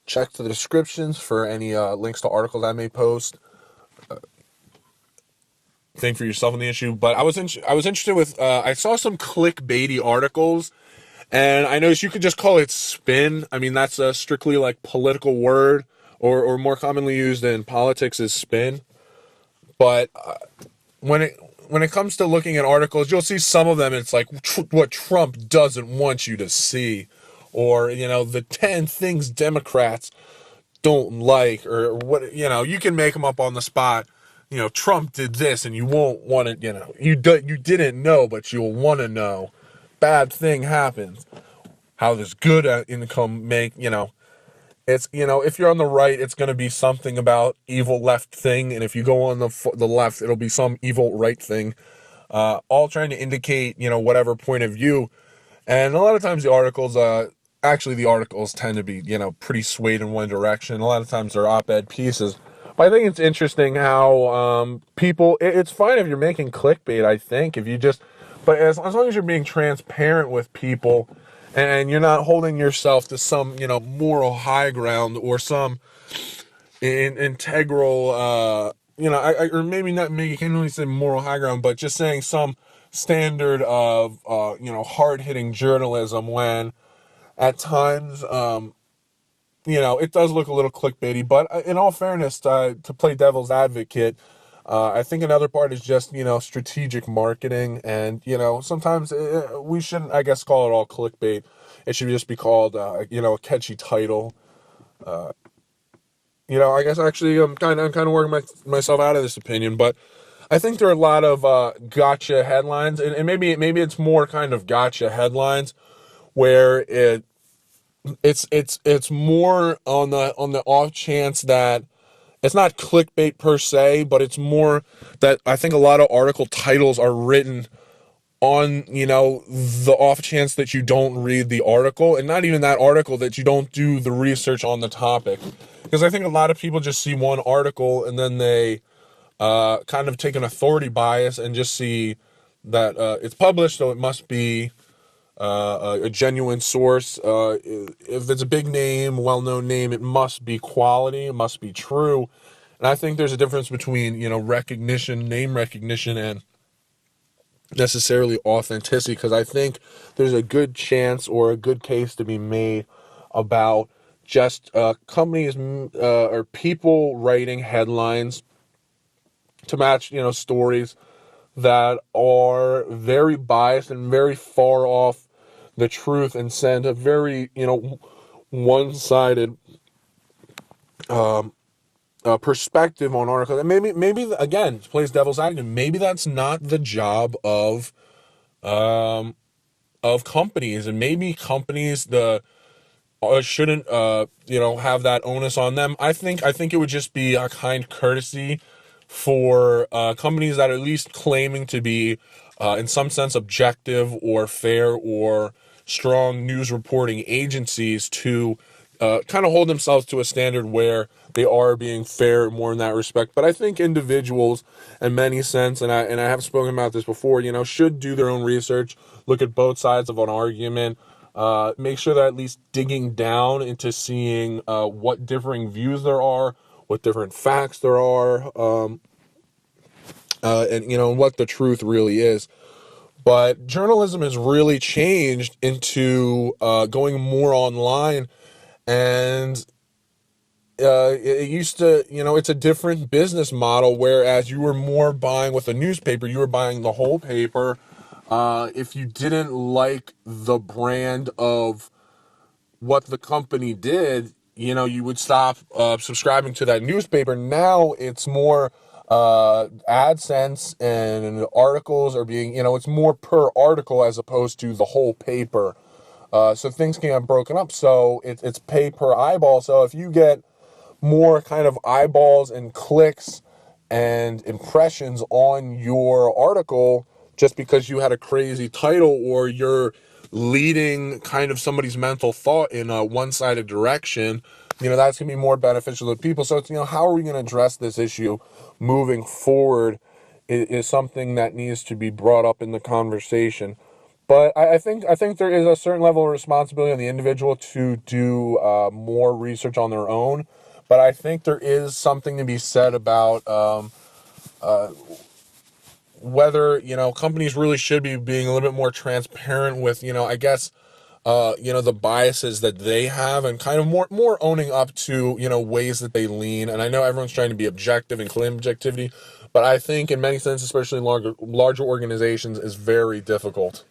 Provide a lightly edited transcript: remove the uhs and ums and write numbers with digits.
check the descriptions for any links to articles I may post. Think for yourself on the issue. But I was interested with I saw some clickbaity articles, and I noticed you could just call it spin. I mean, that's a strictly like political word, or more commonly used in politics is spin. But when it comes to looking at articles, you'll see some of them. It's like what Trump doesn't want you to see, or the 10 things Democrats don't like, or what you can make them up on the spot. Trump did this, and you won't want to. You didn't know, but you'll want to know. Bad thing happens. How this good income make it's if you're on the right, it's going to be something about evil left thing, and if you go on the left, it'll be some evil right thing. All trying to indicate whatever point of view, and a lot of times the articles tend to be pretty swayed in one direction. A lot of times they're op-ed pieces. But I think it's interesting how people. It's fine if you're making clickbait. I think if you just, but as long as you're being transparent with people, and you're not holding yourself to some moral high ground or some integral or maybe not. Maybe you can't really say moral high ground, but just saying some standard of hard hitting journalism when at times it does look a little clickbaity. But in all fairness, to play devil's advocate, I think another part is just strategic marketing, and sometimes we shouldn't, I guess, call it all clickbait. It should just be called a catchy title. I guess actually I'm kind of working myself out of this opinion, but I think there are a lot of gotcha headlines, and maybe it's more kind of gotcha headlines where it's more on the off chance that it's not clickbait per se, but it's more that I think a lot of article titles are written on the off chance that you don't read the article, and not even that article, that you don't do the research on the topic. Because I think a lot of people just see one article and then they kind of take an authority bias and just see that it's published, so it must be a genuine source. If it's a big name, well-known name, it must be quality, it must be true. And I think there's a difference between recognition, name recognition, and necessarily authenticity, because I think there's a good chance or a good case to be made about just companies or people writing headlines to match stories that are very biased and very far off the truth, and send a very one-sided perspective on articles. And maybe again, plays devil's advocate, maybe that's not the job of companies, and maybe companies shouldn't have that onus on them. I think it would just be a kind courtesy for companies that are at least claiming to be in some sense objective or fair or strong news reporting agencies to kind of hold themselves to a standard where they are being fair more in that respect. But I think individuals, in many sense, and I have spoken about this before, should do their own research, look at both sides of an argument, make sure they're at least digging down into seeing what differing views there are, what different facts there are, and what the truth really is. But journalism has really changed into going more online, and it used to, it's a different business model, whereas you were more buying with a newspaper, you were buying the whole paper. If you didn't like the brand of what the company did, you would stop subscribing to that newspaper. Now it's more AdSense, and articles are being, it's more per article as opposed to the whole paper. So things can get broken up. So it's pay per eyeball. So if you get more kind of eyeballs and clicks and impressions on your article just because you had a crazy title, or you're leading kind of somebody's mental thought in a one-sided direction, that's going to be more beneficial to people. So it's, how are we going to address this issue moving forward is something that needs to be brought up in the conversation. But I think there is a certain level of responsibility on the individual to do more research on their own. But I think there is something to be said about whether, companies really should be being a little bit more transparent with, I guess, the biases that they have, and kind of more owning up to, ways that they lean. And I know everyone's trying to be objective and claim objectivity, but I think in many senses, especially in larger organizations, is very difficult.